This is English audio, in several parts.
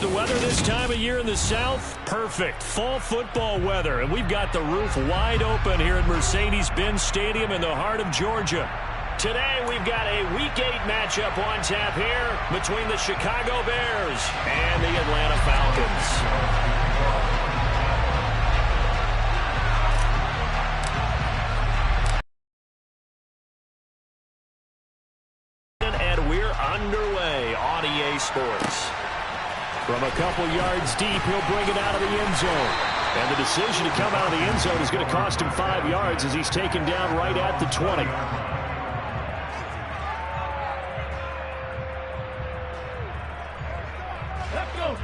The weather this time of year in the South, perfect. Fall football weather, and we've got the roof wide open here at Mercedes-Benz Stadium in the heart of Georgia. Today, we've got a Week 8 matchup on tap here between the Chicago Bears and the Atlanta Falcons. Underway on EA Sports. From a couple yards deep, he'll bring it out of the end zone. And the decision to come out of the end zone is going to cost him 5 yards as he's taken down right at the 20. Let's go.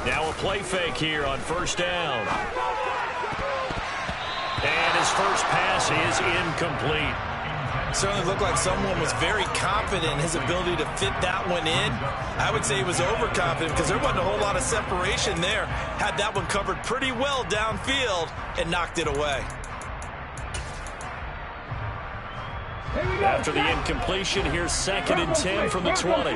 Now a play fake here on first down. And his first pass is incomplete. Certainly looked like someone was very confident in his ability to fit that one in. I would say he was overconfident because there wasn't a whole lot of separation there. Had that one covered pretty well downfield and knocked it away. After the incompletion, here's 2nd and 10 from the 20.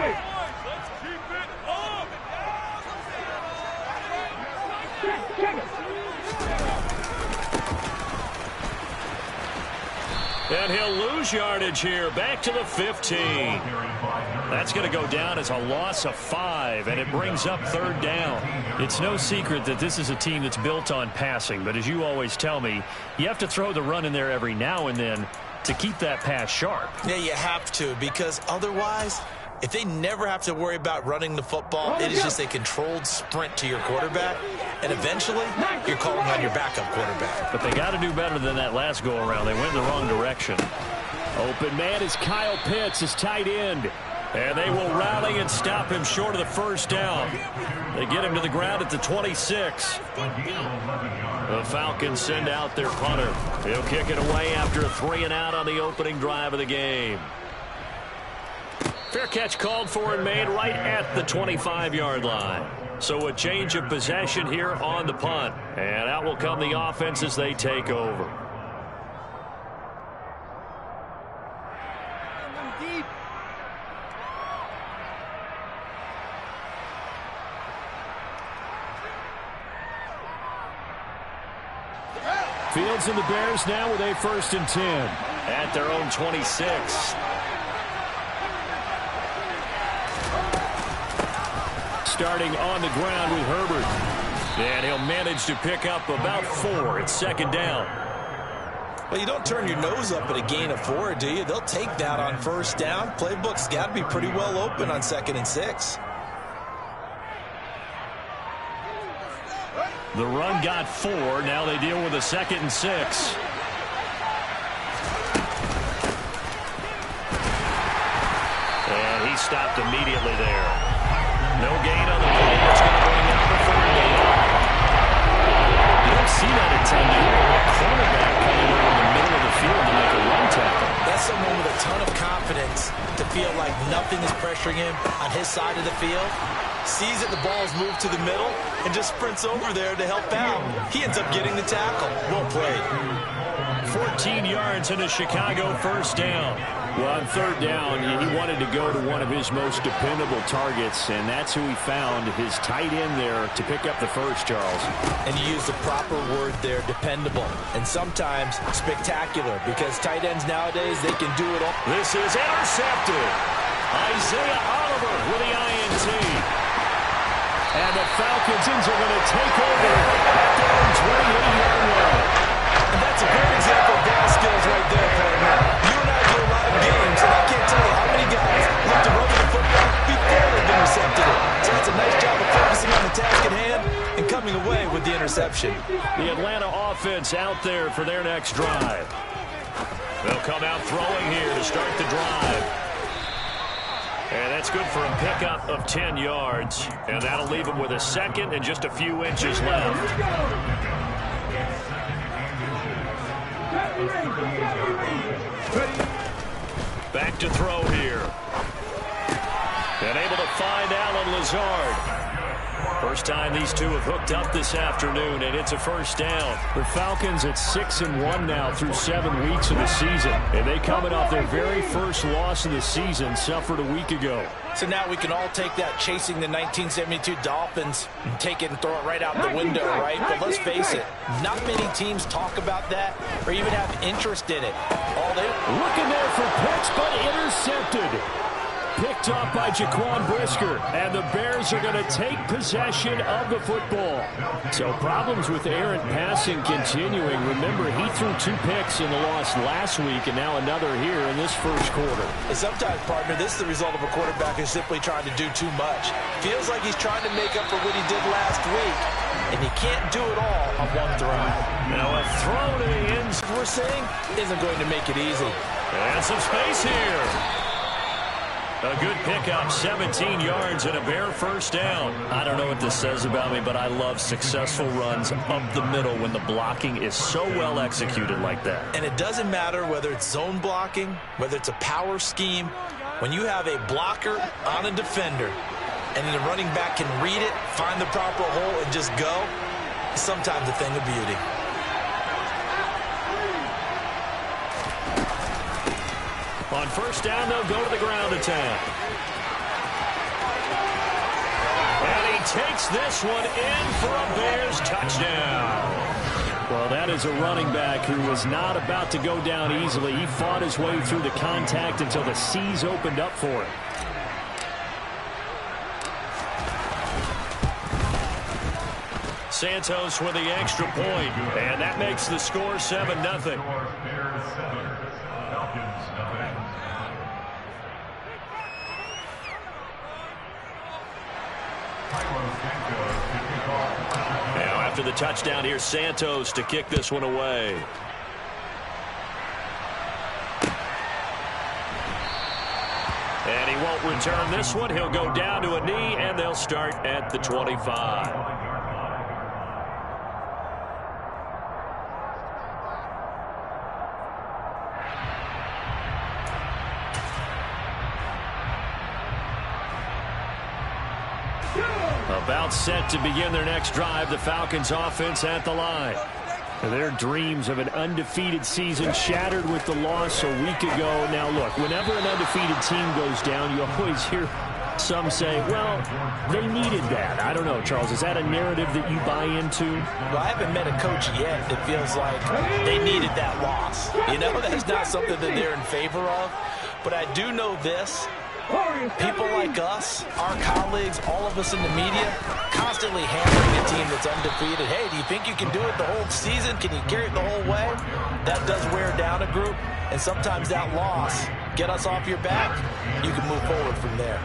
And he'll lose yardage here, back to the 15. That's going to go down as a loss of 5, and it brings up 3rd down. It's no secret that this is a team that's built on passing, but as you always tell me, you have to throw the run in there every now and then to keep that pass sharp. Yeah, you have to, because otherwise, if they never have to worry about running the football, it is just a controlled sprint to your quarterback, and eventually, you're calling on your backup quarterback. But they got to do better than that last go-around. They went in the wrong direction. Open man is Kyle Pitts, his tight end. And they will rally and stop him short of the first down. They get him to the ground at the 26. The Falcons send out their punter. He'll kick it away after a 3-and-out on the opening drive of the game. Fair catch called for and made right at the 25-yard line. So a change of possession here on the punt. And out will come the offense as they take over. Fields and the Bears now with a 1st and 10 at their own 26. Starting on the ground with Herbert. And he'll manage to pick up about 4. It's 2nd down. Well, you don't turn your nose up at a gain of 4, do you? They'll take that on first down. Playbook's got to be pretty well open on 2nd and 6. The run got 4. Now they deal with a 2nd and 6. And he stopped immediately there. No gain on the play. It's going to bring out the 3rd down. You don't see that a ton. You have a cornerback coming over in the middle of the field to make a run tackle. That's someone with a ton of confidence to feel like nothing is pressuring him on his side of the field. Sees that the ball's moved to the middle and just sprints over there to help out. He ends up getting the tackle. Well played. 14 yards and a Chicago first down. Well, on 3rd down, he wanted to go to one of his most dependable targets, and that's who he found, his tight end there to pick up the first, Charles. And you use the proper word there, dependable, and sometimes spectacular, because tight ends nowadays, they can do it all. This is intercepted. Isaiah Oliver with the INT. And the Falcons are going to take over at their own 28-yard line. And that's a great example of ball skills right there, partner. You and I do a lot of games, and I can't tell you how many guys have to run with the football before they've intercepted it. So that's a nice job of focusing on the task at hand and coming away with the interception. The Atlanta offense out there for their next drive. They'll come out throwing here to start the drive. And that's good for a pickup of 10 yards. And that'll leave him with a 2nd and just a few inches left. Back to throw here. And able to find Allen Lazard. First time these two have hooked up this afternoon, and it's a first down. The Falcons at 6-1 now through 7 weeks of the season. And they coming off their very first loss of the season, suffered a week ago. So now we can all take that chasing the 1972 Dolphins and take it and throw it right out the window, right? But let's face it, not many teams talk about that or even have interest in it. All they looking there for Pitts, but intercepted. Picked off by Jaquan Brisker, and the Bears are going to take possession of the football. So problems with errant passing continuing. Remember, he threw 2 picks in the loss last week, and now another here in this first quarter. And sometimes, partner, this is the result of a quarterback who's simply trying to do too much. Feels like he's trying to make up for what he did last week, and he can't do it all on one throw. Now a throw to the end, we're saying, isn't going to make it easy. And some space here. A good pickup, 17 yards and a Bear first down. I don't know what this says about me, but I love successful runs up the middle when the blocking is so well executed like that. And it doesn't matter whether it's zone blocking, whether it's a power scheme. When you have a blocker on a defender and then the running back can read it, find the proper hole, and just go, it's sometimes a thing of beauty. On first down, they'll go to the ground attack. And he takes this one in for a Bears touchdown. Well, that is a running back who was not about to go down easily. He fought his way through the contact until the seas opened up for him. Santos with the extra point, and that makes the score 7-0. Now after the touchdown, here's Santos to kick this one away. And he won't return this one. He'll go down to a knee, and they'll start at the 25. About set to begin their next drive, the Falcons offense at the line. Their dreams of an undefeated season shattered with the loss a week ago. Now look, whenever an undefeated team goes down, you always hear some say, well, they needed that. I don't know, Charles, is that a narrative that you buy into? Well, I haven't met a coach yet that feels like they needed that loss. You know, that's not something that they're in favor of. But I do know this. People like us, our colleagues, all of us in the media, constantly hammering a team that's undefeated. Hey, do you think you can do it the whole season? Can you carry it the whole way? That does wear down a group, and sometimes that loss, get us off your back, you can move forward from there.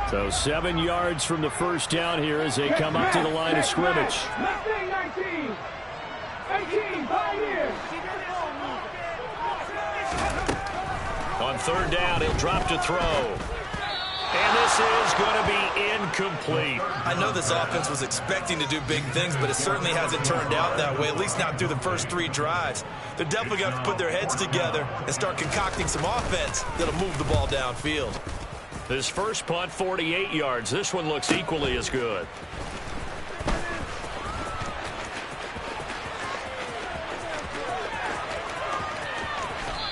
So 7 yards from the first down here as they come up to the line of scrimmage. 19, 18, Pioneers. On third down, he'll drop to throw. And this is going to be incomplete. I know this offense was expecting to do big things, but it certainly hasn't turned out that way, at least not through the first 3 drives. They're definitely going to have to put their heads together and start concocting some offense that'll move the ball downfield. This first punt, 48 yards. This one looks equally as good.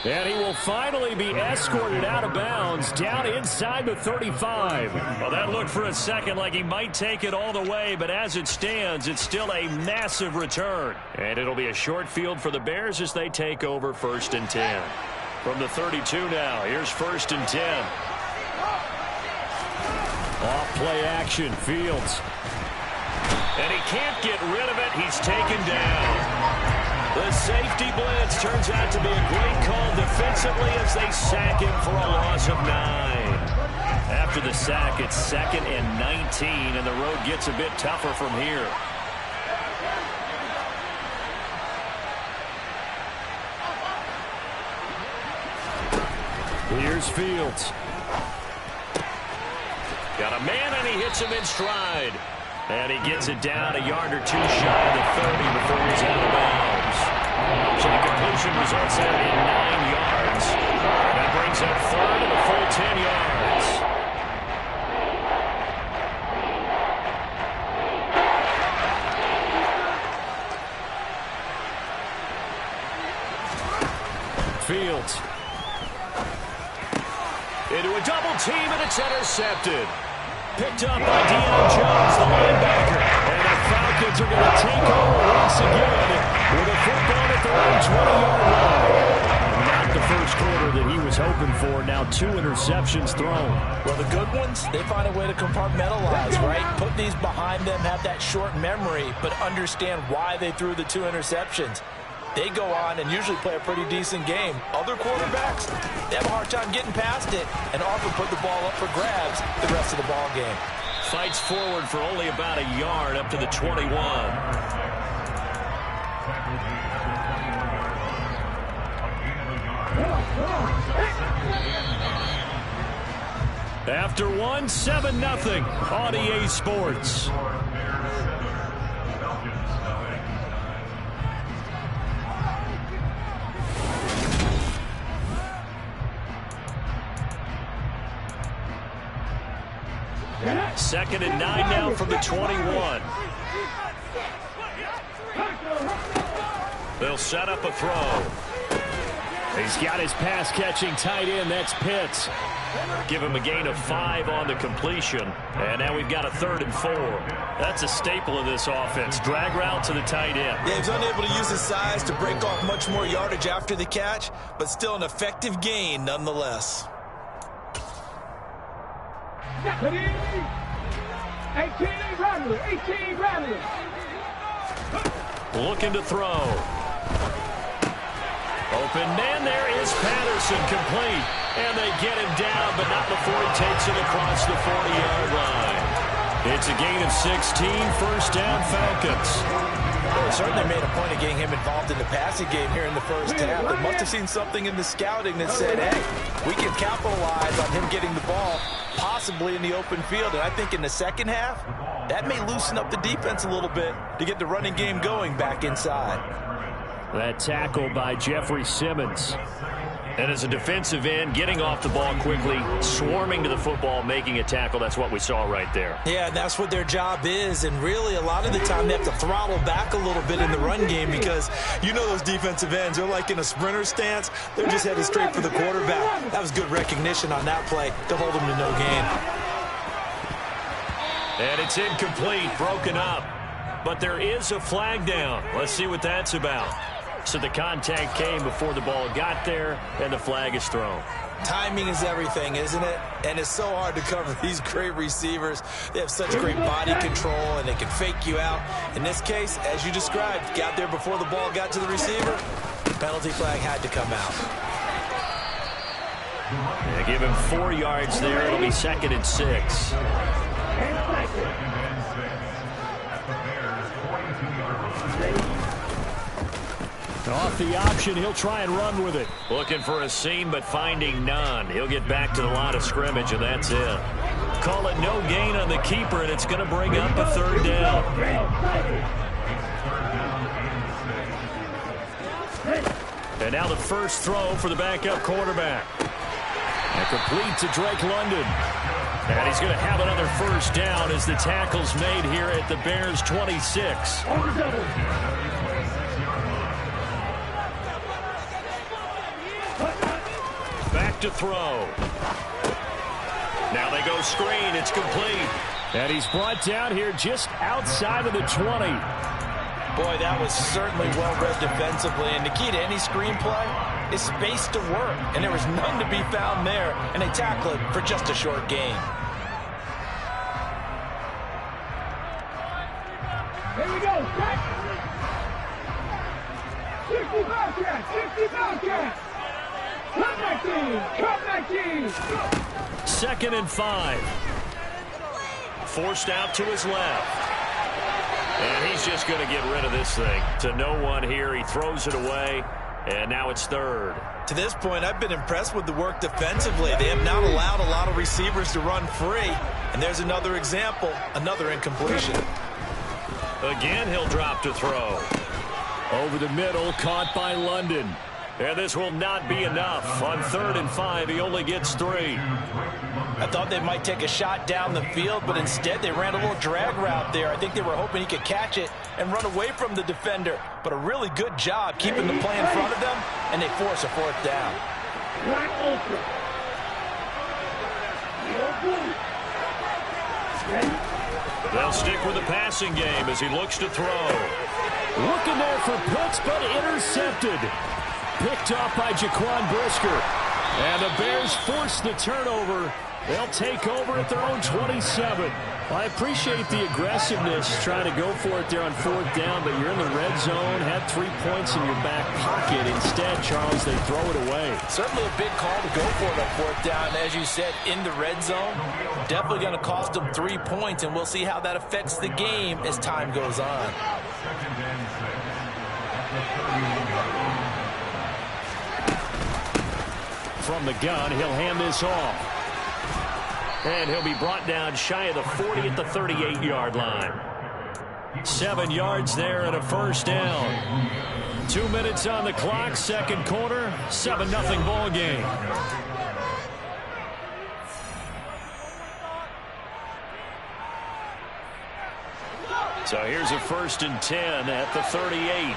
And he will finally be escorted out of bounds down inside the 35. Well, that looked for a second like he might take it all the way, but as it stands, it's still a massive return. And it'll be a short field for the Bears as they take over 1st and 10. From the 32 now, here's 1st and 10. Off play action, Fields. And he can't get rid of it. He's taken down. The safety blitz turns out to be a great call defensively as they sack him for a loss of 9. After the sack, it's 2nd and 19, and the road gets a bit tougher from here. Here's Fields. Got a man, and he hits him in stride. And he gets it down a yard or 2 shy of the 30 before he's out of bounds. So the completion results in 9 yards. That brings up 3rd and a full 10 yards. field. Into a double team, and it's intercepted. Picked up by Deion Jones, the linebacker. And the Falcons are going to take over once again with a football at their own 20-yard line. Not the first quarter that he was hoping for. Now 2 interceptions thrown. Well, the good ones, they find a way to compartmentalize, right? Put these behind them, have that short memory, but understand why they threw the 2 interceptions. They go on and usually play a pretty decent game. Other quarterbacks, they have a hard time getting past it and often put the ball up for grabs the rest of the ball game. Fights forward for only about a yard up to the 21. After 1, 7-0 on EA Sports. Second and 9 now from the 21. They'll set up a throw. He's got his pass-catching tight end. That's Pitts. Give him a gain of 5 on the completion. And now we've got a 3rd and 4. That's a staple of this offense. Drag route to the tight end. Yeah, he's unable to use his size to break off much more yardage after the catch, but still an effective gain nonetheless. 18 Rattler. Looking to throw. Open man, there is Patterson, complete. And they get him down, but not before he takes it across the 40-yard line. It's a gain of 16, first down Falcons. They certainly made a point of getting him involved in the passing game here in the first half. They must have seen something in the scouting that said, hey, we can capitalize on him getting the ball, possibly in the open field. And I think in the second half, that may loosen up the defense a little bit to get the running game going back inside. That tackle by Jeffrey Simmons. And as a defensive end, getting off the ball quickly, swarming to the football, making a tackle, that's what we saw right there. Yeah, and that's what their job is. And really, a lot of the time, they have to throttle back a little bit in the run game because you know those defensive ends, they're like in a sprinter stance. They're just headed straight for the quarterback. That was good recognition on that play to hold them to no gain. And it's incomplete, broken up. But there is a flag down. Let's see what that's about. So the contact came before the ball got there, and the flag is thrown. Timing is everything, isn't it? And it's so hard to cover these great receivers. They have such great body control, and they can fake you out. In this case, as you described, got there before the ball got to the receiver. Penalty flag had to come out. They give him 4 yards there. It'll be 2nd and 6. Off the option, he'll try and run with it. Looking for a seam, but finding none. He'll get back to the line of scrimmage, and that's it. Call it no gain on the keeper, and it's going to bring up a 3rd down. And now the first throw for the backup quarterback. And complete to Drake London. And he's going to have another first down as the tackle's made here at the Bears' 26. Back to throw. Now they go screen. It's complete. And he's brought down here just outside of the 20. Boy, that was certainly well-read defensively. And the key to any screen play is space to work. And there was none to be found there. And they tackle it for just a short gain. Here we go. 60 Bobcats. 60 Bobcats. Come back team. 2nd and 5. Forced out to his left. And he's just going to get rid of this thing. To no one here. He throws it away. And now it's 3rd. To this point, I've been impressed with the work defensively. They have not allowed a lot of receivers to run free. And there's another example, another incompletion. Again, he'll drop to throw. Over the middle, caught by London. And this will not be enough. On 3rd and 5, he only gets 3. I thought they might take a shot down the field, but instead they ran a little drag route there. I think they were hoping he could catch it and run away from the defender. But a really good job keeping the play in front of them, and they force a 4th down. They'll stick with the passing game as he looks to throw. Looking there for Pitts, but intercepted. Picked off by Jaquan Brisker. And the Bears force the turnover. They'll take over at their own 27. I appreciate the aggressiveness trying to go for it there on 4th down, but you're in the red zone, had 3 points in your back pocket. Instead, Charles, they throw it away. Certainly a big call to go for it on 4th down. As you said, in the red zone, definitely going to cost them 3 points, and we'll see how that affects the game as time goes on. From the gun, he'll hand this off. And he'll be brought down shy of the 40 at the 38-yard line. 7 yards there and a 1st down. 2 minutes on the clock, 2nd quarter, 7-0 ball game. So here's a 1st and 10 at the 38.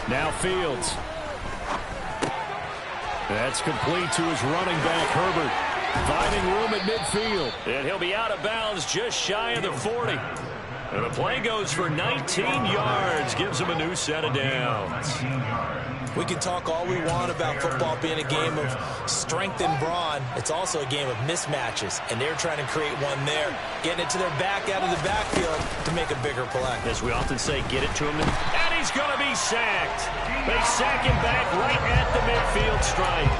Now Fields. That's complete to his running back, Herbert. Finding room at midfield. And he'll be out of bounds just shy of the 40. And the play goes for 19 yards. Gives him a new set of downs. We can talk all we want about football being a game of strength and brawn. It's also a game of mismatches, and they're trying to create one there, getting it to their back out of the backfield to make a bigger play. As we often say, get it to him, and he's going to be sacked. They sack him back right at the midfield stripe.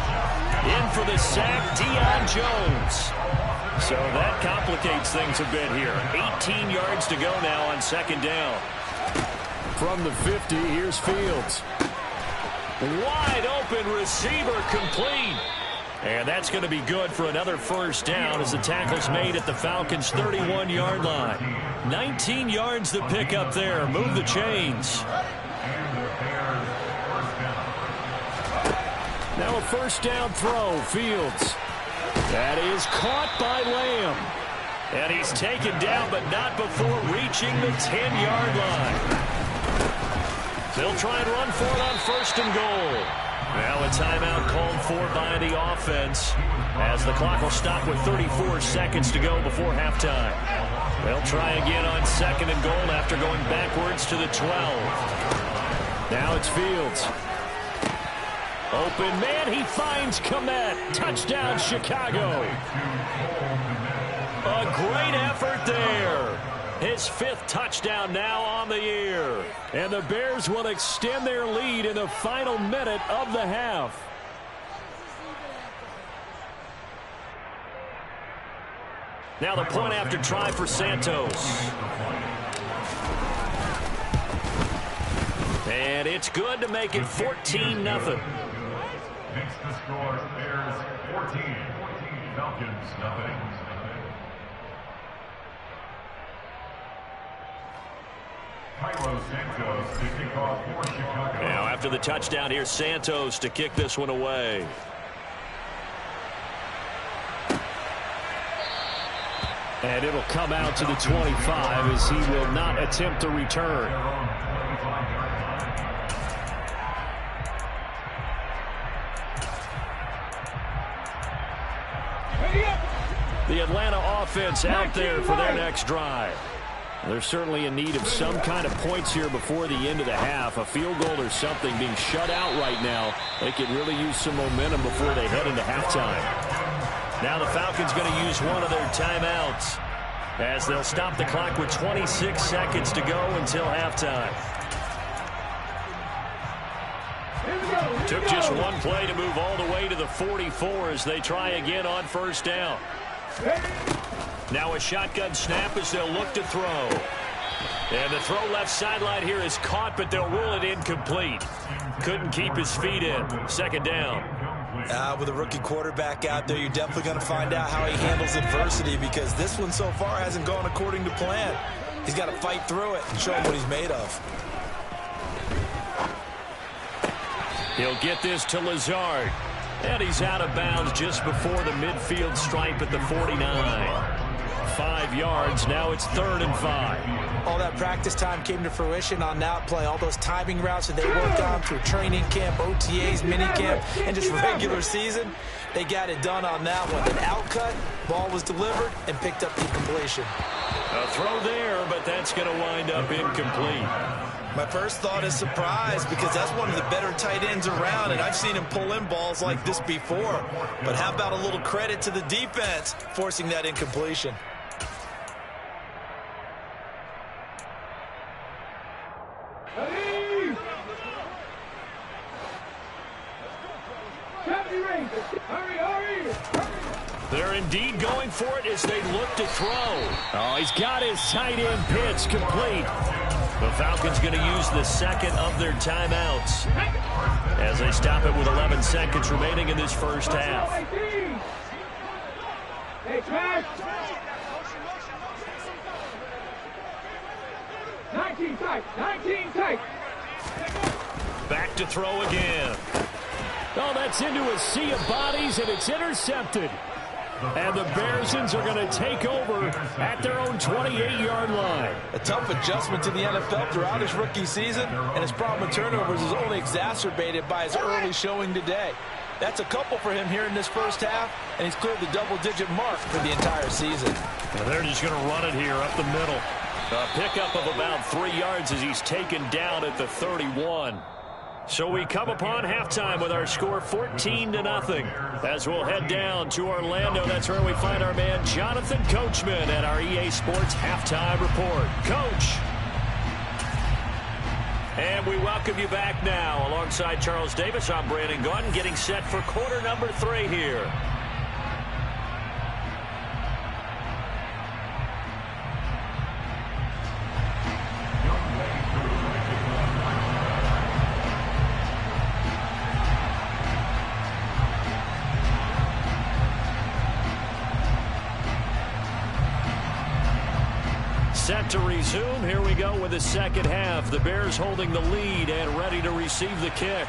In for the sack, Deion Jones. So that complicates things a bit here. 18 yards to go now on 2nd down. From the 50, here's Fields. Wide open receiver complete. And that's going to be good for another 1st down as the tackle's made at the Falcons' 31-yard line. 19 yards to pick up there. Move the chains. Now a 1st down throw. Fields. That is caught by Lamb. And he's taken down, but not before reaching the 10-yard line. They'll try and run for it on 1st and goal. Now a timeout called for by the offense as the clock will stop with 34 seconds to go before halftime. They'll try again on 2nd and goal after going backwards to the 12. Now it's Fields. Open man, he finds Kmet. Touchdown, Chicago. A great effort there. His 5th touchdown now on the year. And the Bears will extend their lead in the final minute of the half. Now the point after try for Santos. And it's good to make it 14-0. Next the score, Bears 14, Falcons nothing. Santos to kick off for Chicago. Now after the touchdown, here's Santos to kick this one away. And it'll come out to the 25 as he will not attempt to return. The Atlanta offense out there for their next drive. They're certainly in need of some kind of points here before the end of the half. A field goal or something being shut out right now. They could really use some momentum before they head into halftime. Now the Falcons going to use one of their timeouts as they'll stop the clock with 26 seconds to go until halftime. Took just one play to move all the way to the 44 as they try again on 1st down. Now a shotgun snap as they'll look to throw. And the throw left sideline here is caught, but they'll rule it incomplete. Couldn't keep his feet in. 2nd down. With a rookie quarterback out there, you're definitely going to find out how he handles adversity because this one so far hasn't gone according to plan. He's got to fight through it and show him what he's made of. He'll get this to Lazard. And he's out of bounds just before the midfield stripe at the 49. 5 yards. Now it's 3rd and 5. All that practice time came to fruition on that play. All those timing routes that they worked on through training camp, OTAs, minicamp, and just regular season, they got it done on that one. An outcut, ball was delivered, and picked up the completion. A throw there, but that's going to wind up incomplete. My first thought is surprise, because that's one of the better tight ends around, and I've seen him pull in balls like this before. But how about a little credit to the defense forcing that incompletion? They're indeed going for it as they look to throw. Oh, he's got his tight end Pitts complete. The Falcons going to use the second of their timeouts as they stop it with 11 seconds remaining in this first half. Hey, track. 19 tight. 19 tight. Back to throw again. Oh, that's into a sea of bodies, and it's intercepted. And the Bearsons are going to take over at their own 28-yard line. A tough adjustment to the NFL throughout his rookie season, and his problem with turnovers is only exacerbated by his early showing today. That's a couple for him here in this first half, and he's cleared the double-digit mark for the entire season. And they're just going to run it here up the middle. A pickup of about 3 yards as he's taken down at the 31. So we come upon halftime with our score 14-0. As we'll head down to Orlando, that's where we find our man Jonathan Coachman at our EA Sports Halftime Report. Coach. And we welcome you back now. Alongside Charles Davis, I'm Brandon Gaudin, getting set for quarter number 3 here. Set to resume. Here we go with the second half. The Bears holding the lead and ready to receive the kick.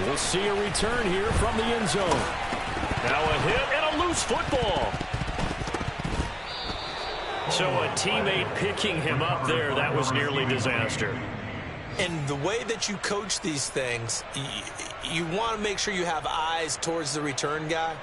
We'll see a return here from the end zone. Now a hit and a loose football. So a teammate picking him up there. That was nearly disaster. And the way that you coach these things, you want to make sure you have eyes towards the return guy,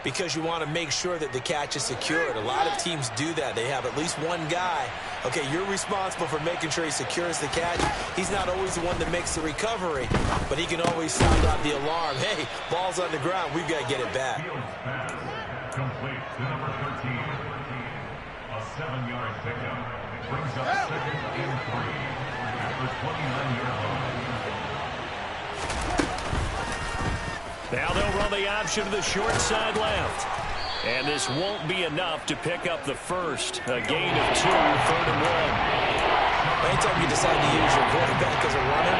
because you want to make sure that the catch is secured. A lot of teams do that. They have at least one guy. Okay, you're responsible for making sure he secures the catch. He's not always the one that makes the recovery, but he can always sound out the alarm. Hey, ball's on the ground. We've got to get it back. Complete to number 13. A 7-yard pickup. Brings up 2nd and 3 at the 29-yard line. Now they'll run the option to the short side left. And this won't be enough to pick up the first. A gain of 2, 3rd and 1. Anytime you decide to use your quarterback as a runner,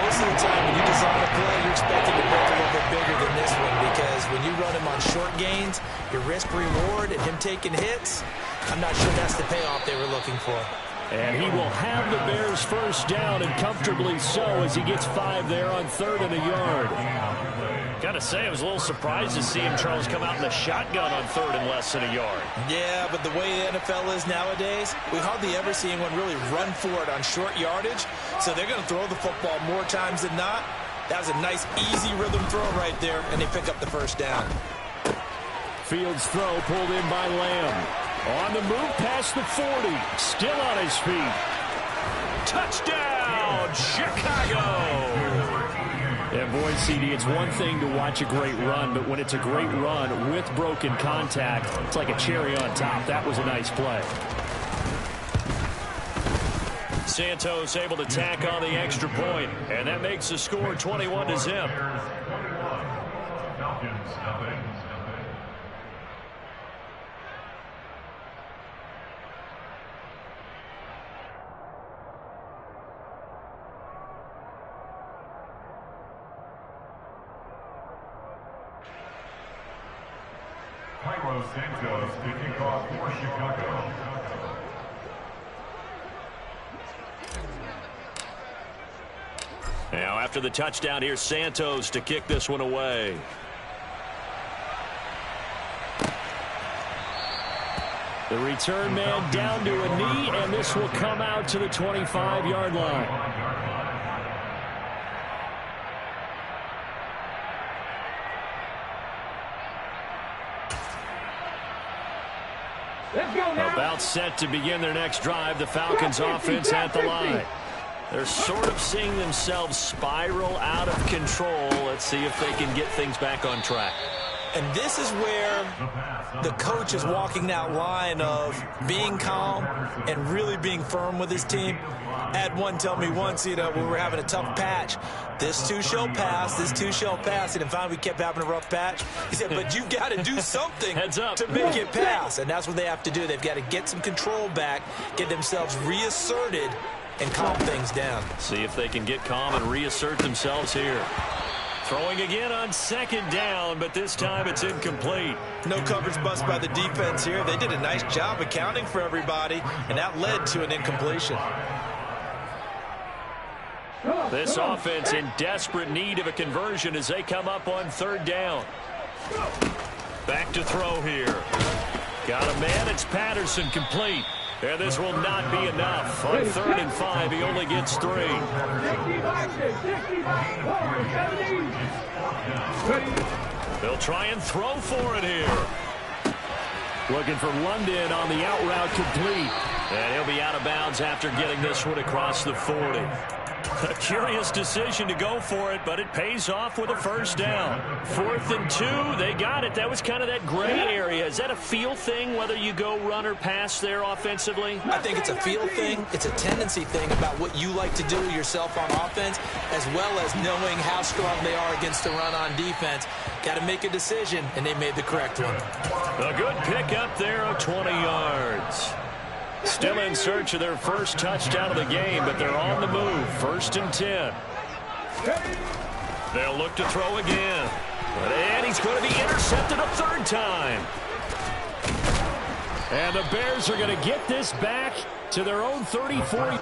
most of the time when you design a play, you're expecting to break a little bit bigger than this one, because when you run him on short gains, your risk-reward and him taking hits, I'm not sure that's the payoff they were looking for. And he will have the Bears first down, and comfortably so, as he gets 5 there on 3rd and a yard. Gotta say, I was a little surprised to see him, Charles, come out in the shotgun on 3rd and less than a yard. Yeah, but the way the NFL is nowadays, we hardly ever see anyone really run for it on short yardage. So they're going to throw the football more times than not. That was a nice, easy rhythm throw right there, and they pick up the first down. Fields' throw pulled in by Lamb. On the move past the 40. Still on his feet. Touchdown, Chicago! And boy, CD, it's one thing to watch a great run, but when it's a great run with broken contact, it's like a cherry on top. That was a nice play. Santos able to tack on the extra point, and that makes the score 21-0. Falcons, nothing. Cairo Santos to kick off for Chicago. Now after the touchdown, here's Santos to kick this one away. The return man down to a knee, and this will come out to the 25-yard line. About set to begin their next drive, the Falcons offense at the line. They're sort of seeing themselves spiral out of control. Let's see if they can get things back on track. And this is where the coach is walking that line of being calm and really being firm with his team. I had one tell me once, when we were having a tough patch, this too shall pass, this too shall pass. And finally we kept having a rough patch. He said, but you've got to do something to make it pass. And that's what they have to do. They've got to get some control back, get themselves reasserted, and calm things down. See if they can get calm and reassert themselves here. Throwing again on second down, but this time it's incomplete. No coverage bust by the defense here. They did a nice job accounting for everybody, and that led to an incompletion. This offense in desperate need of a conversion as they come up on third down. Back to throw here. Got a man. It's Patterson, complete. And this will not be enough. On 3rd and 5, he only gets 3. They'll try and throw for it here. Looking for London on the out route, complete. And he'll be out of bounds after getting this one across the 40. A curious decision to go for it, but it pays off with a first down. 4th and 2, they got it. That was kind of that gray area. Is that a feel thing, whether you go run or pass there offensively? I think it's a feel thing. It's a tendency thing about what you like to do yourself on offense, as well as knowing how strong they are against the run on defense. Got to make a decision, and they made the correct one. A good pick up there of 20 yards. Still in search of their first touchdown of the game, but they're on the move. 1st and 10. They'll look to throw again. And he's going to be intercepted a 3rd time. And the Bears are going to get this back to their own 34.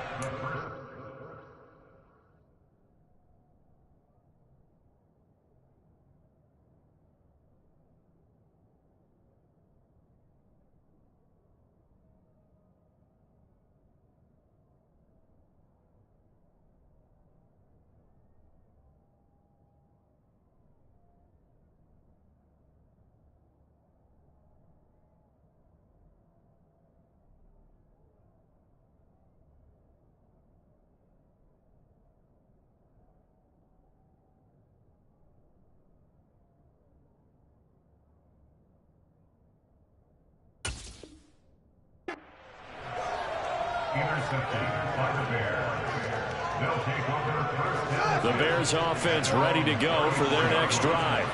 The Bears offense ready to go for their next drive.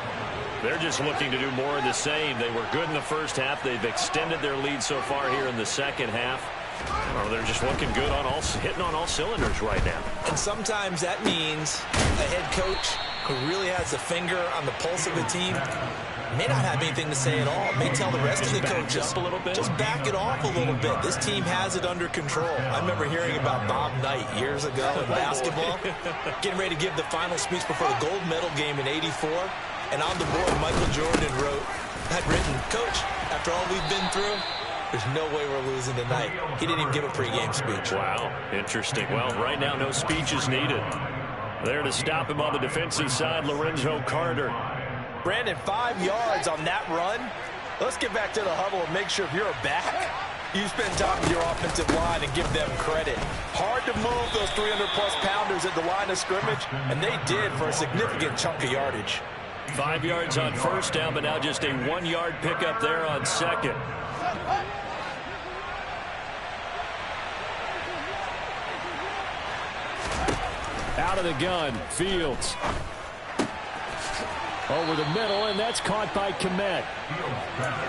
They're just looking to do more of the same. They were good in the first half. They've extended their lead so far here in the second half. Or they're just looking good on hitting on all cylinders right now. And sometimes that means a head coach who really has a finger on the pulse of the team may not have anything to say at all. May tell the rest of the coaches, just back it off a little bit. This team has it under control. I remember hearing about Bob Knight years ago in basketball, getting ready to give the final speech before the gold medal game in '84. And on the board, Michael Jordan had written, "Coach, after all we've been through, there's no way we're losing tonight." He didn't even give a pregame speech. Wow, interesting. Well, right now, no speech is needed. There to stop him on the defensive side, Lorenzo Carter. Brandon, 5 yards on that run. Let's get back to the huddle and make sure if you're a back, you spend time with your offensive line and give them credit. Hard to move those 300-plus pounders at the line of scrimmage, and they did for a significant chunk of yardage. 5 yards on first down, but now just a 1-yard pickup there on second. Out of the gun, Fields. Over the middle, and that's caught by Kmet.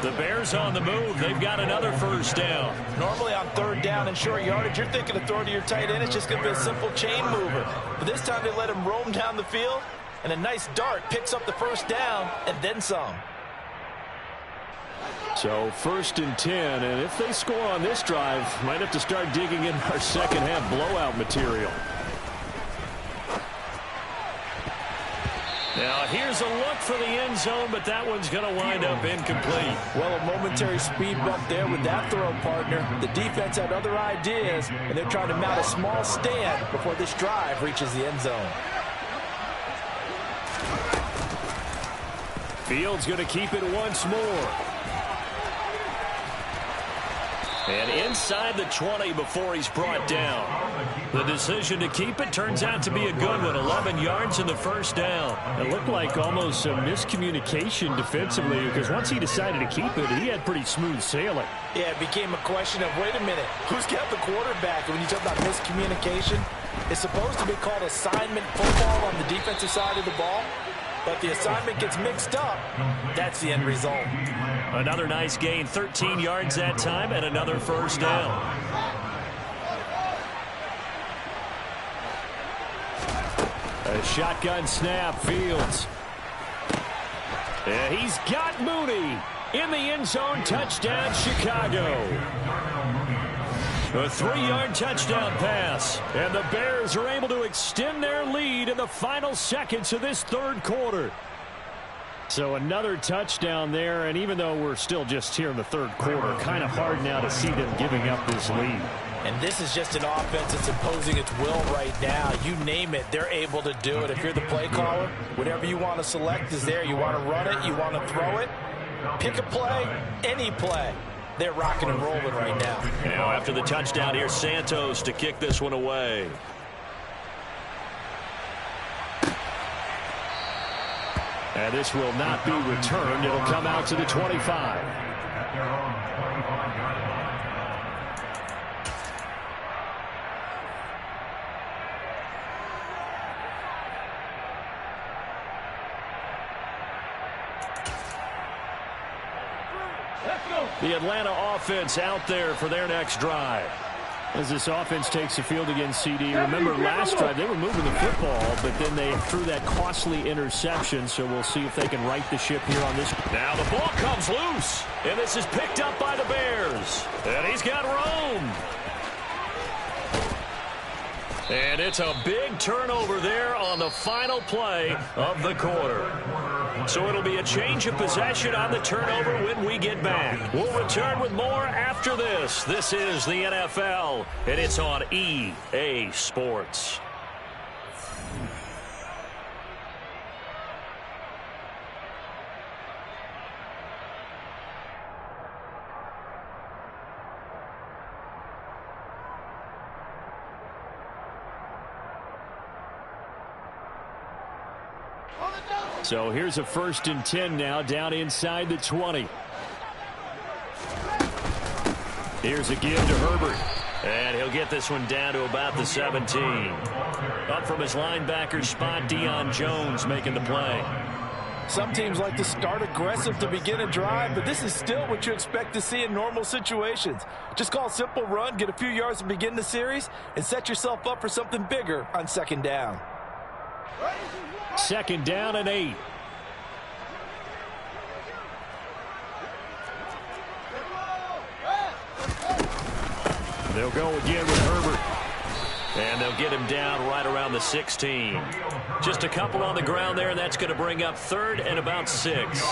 The Bears on the move. They've got another first down. Normally on 3rd down and short yardage, you're thinking of throwing to your tight end. It's just going to be a simple chain mover. But this time they let him roam down the field, and a nice dart picks up the first down and then some. So 1st and 10, and if they score on this drive, might have to start digging in our second half blowout material. Now here's a look for the end zone, but that one's going to wind up incomplete. Well, a momentary speed bump there with that throw, partner. The defense had other ideas, and they're trying to mount a small stand before this drive reaches the end zone. Fields going to keep it once more. And inside the 20 before he's brought down. The decision to keep it turns out to be a good one. 11 yards in the first down. It looked like almost a miscommunication defensively because once he decided to keep it, he had pretty smooth sailing. Yeah, it became a question of, wait a minute, who's got the quarterback? And when you talk about miscommunication, it's supposed to be called assignment football on the defensive side of the ball. But the assignment gets mixed up. That's the end result. Another nice gain, 13 yards that time, and another first down. A shotgun snap, Fields. And he's got Mooney in the end zone. Touchdown, Chicago. A 3-yard touchdown pass. And the Bears are able to extend their lead in the final seconds of this third quarter. So another touchdown there, and even though we're still just here in the third quarter, kind of hard now to see them giving up this lead. And this is just an offense that's imposing its will right now. You name it, they're able to do it. If you're the play caller, whatever you want to select is there. You want to run it, you want to throw it. Pick a play, any play. They're rocking and rolling right now. Now after the touchdown, here's Santos to kick this one away. And this will not be returned. It'll come out to the 25. The Atlanta offense out there for their next drive. As this offense takes the field against CD, remember last drive they were moving the football, but then they threw that costly interception, so we'll see if they can right the ship here on this. Now the ball comes loose, and this is picked up by the Bears. And he's got room. And it's a big turnover there on the final play of the quarter. So it'll be a change of possession on the turnover when we get back. We'll return with more after this. This is the NFL, and it's on EA Sports. So here's a 1st and 10 now down inside the 20. Here's a give to Herbert. And he'll get this one down to about the 17. Up from his linebacker spot, Deion Jones making the play. Some teams like to start aggressive to begin a drive, but this is still what you expect to see in normal situations. Just call a simple run, get a few yards to begin the series, and set yourself up for something bigger on 2nd down. 2nd down and 8. They'll go again with Herbert. And they'll get him down right around the 16. Just a couple on the ground there, and that's going to bring up 3rd and about 6.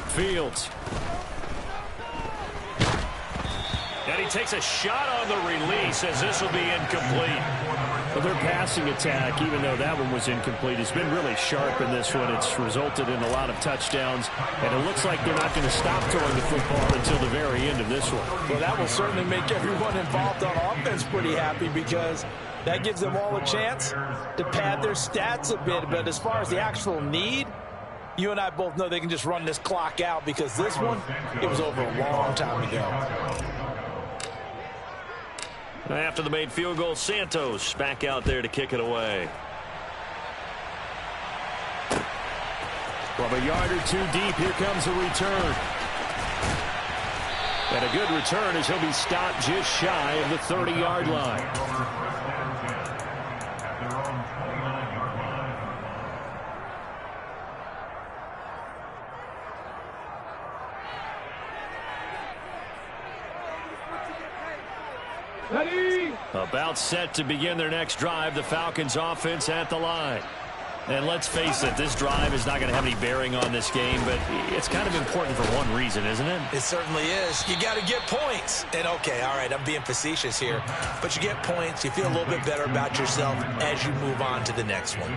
Fields. And he takes a shot on the release as this will be incomplete. Well, their passing attack, even though that one was incomplete, has been really sharp in this one. It's resulted in a lot of touchdowns, and it looks like they're not going to stop throwing the football until the very end of this one. Well, that will certainly make everyone involved on offense pretty happy because that gives them all a chance to pad their stats a bit. But as far as the actual need, you and I both know they can just run this clock out because this one, it was over a long time ago. After the made field goal, Santos back out there to kick it away. From a yard or 2 deep, here comes a return. And a good return as he'll be stopped just shy of the 30-yard line. Ready. About set to begin their next drive, the Falcons offense at the line. And let's face it, this drive is not going to have any bearing on this game, but it's kind of important for one reason, isn't it? It certainly is. You got to get points. And, okay, all right, I'm being facetious here. But you get points, you feel a little bit better about yourself as you move on to the next one.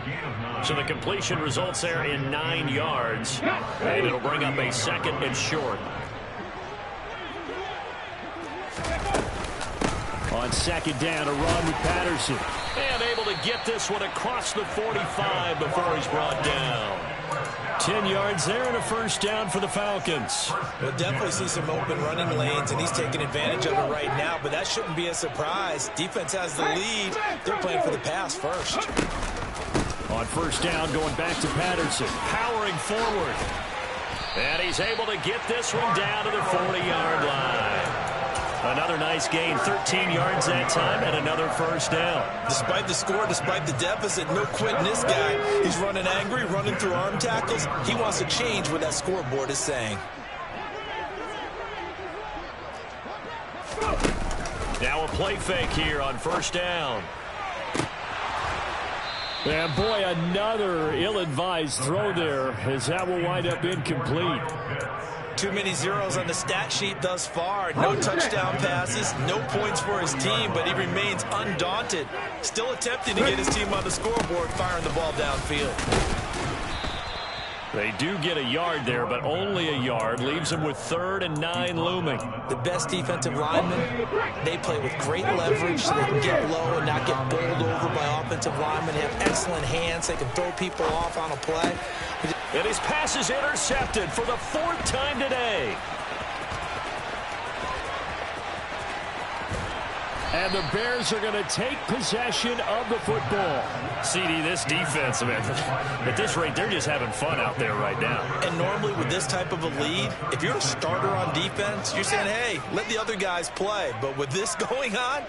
So the completion results there in 9 yards, and it'll bring up a 2nd and short. On 2nd down, a run with Patterson. And able to get this one across the 45 before he's brought down. 10 yards there and a 1st down for the Falcons. We'll definitely see some open running lanes, and he's taking advantage of it right now, but that shouldn't be a surprise. Defense has the lead. They're playing for the pass first. On 1st down, going back to Patterson, powering forward. And he's able to get this one down to the 40-yard line. Another nice gain, 13 yards that time, and another 1st down. Despite the score, despite the deficit, no quitting this guy. He's running angry, running through arm tackles. He wants to change what that scoreboard is saying. Now a play fake here on 1st down. And boy, another ill-advised throw there, as that will wind up incomplete. Too many zeros on the stat sheet thus far. No touchdown passes, no points for his team, but he remains undaunted. Still attempting to get his team on the scoreboard, firing the ball downfield. They do get a yard there, but only a yard. Leaves them with 3rd and 9 looming. The best defensive linemen, they play with great leverage so they can get low and not get bowled over by offensive linemen. They have excellent hands. They can throw people off on a play. And his pass is intercepted for the 4th time today. And the Bears are going to take possession of the football. CD, this defense, man, at this rate, they're just having fun out there right now. And normally with this type of a lead, if you're a starter on defense, you're saying, hey, let the other guys play. But with this going on,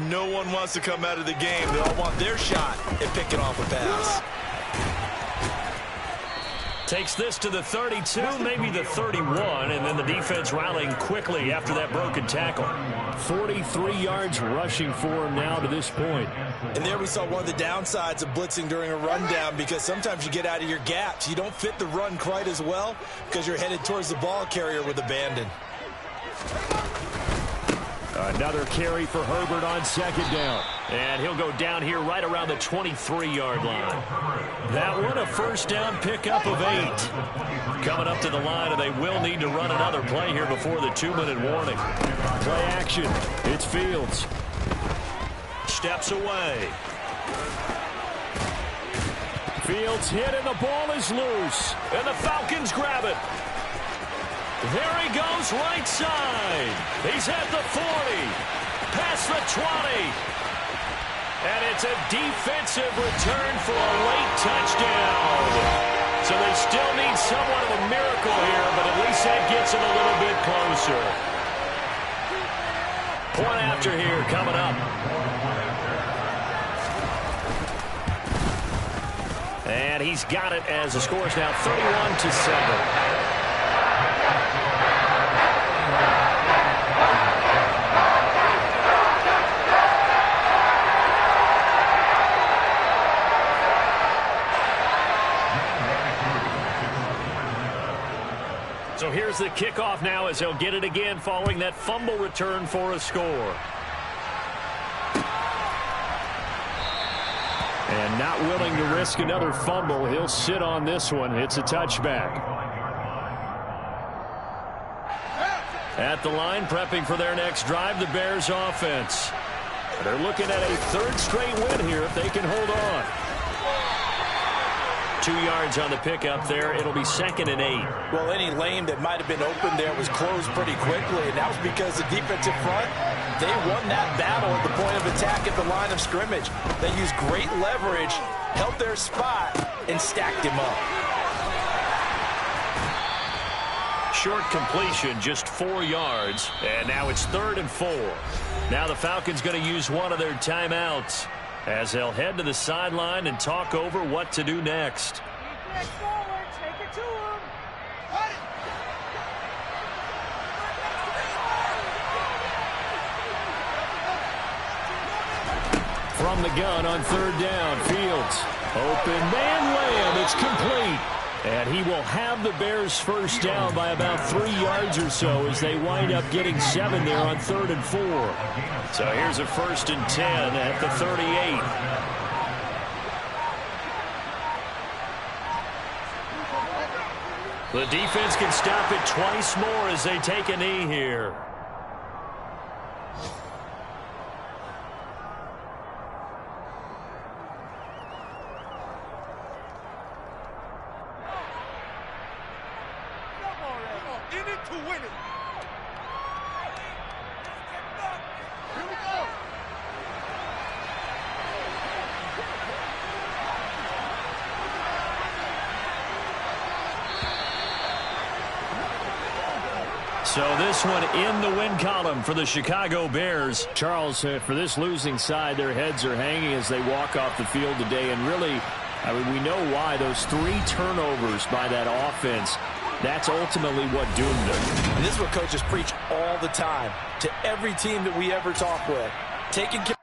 no one wants to come out of the game. They all want their shot at picking off a pass. Takes this to the 32, maybe the 31, and then the defense rallying quickly after that broken tackle. 43 yards rushing for him now to this point. And there we saw one of the downsides of blitzing during a rundown, because sometimes you get out of your gaps. You don't fit the run quite as well because you're headed towards the ball carrier with abandon. Another carry for Herbert on 2nd down. And he'll go down here right around the 23-yard line. That one a 1st down pickup of 8. Coming up to the line, and they will need to run another play here before the 2-minute warning. Play action. It's Fields. Steps away. Fields hit, and the ball is loose. And the Falcons grab it. There he goes, right side. He's at the 40, past the 20. And it's a defensive return for a late touchdown. So they still need somewhat of a miracle here, but at least that gets them a little bit closer. Point after here coming up. And he's got it as the score is now 31-7. So here's the kickoff now as he'll get it again following that fumble return for a score. And not willing to risk another fumble, he'll sit on this one. It's a touchback. At the line, prepping for their next drive, the Bears offense. They're looking at a 3rd straight win here if they can hold on. 2 yards on the pickup there. It'll be 2nd and 8. Well, any lane that might have been open there was closed pretty quickly, and that was because the defensive front, they won that battle at the point of attack at the line of scrimmage. They used great leverage, held their spot, and stacked him up. Short completion, just 4 yards, and now it's 3rd and 4. Now the Falcons going to use one of their timeouts as they'll head to the sideline and talk over what to do next. From the gun on third down, Fields. Open man, Lamb. It's complete. And he will have the Bears first down by about 3 yards or so as they wind up getting 7 there on 3rd and 4. So here's a 1st and 10 at the 38. The defense can stop it twice more as they take a knee here. So this one in the win column for the Chicago Bears. Charles, for this losing side, their heads are hanging as they walk off the field today. And really, I mean, we know why. Those 3 turnovers by that offense, that's ultimately what doomed them. And this is what coaches preach all the time to every team that we ever talk with. Taking care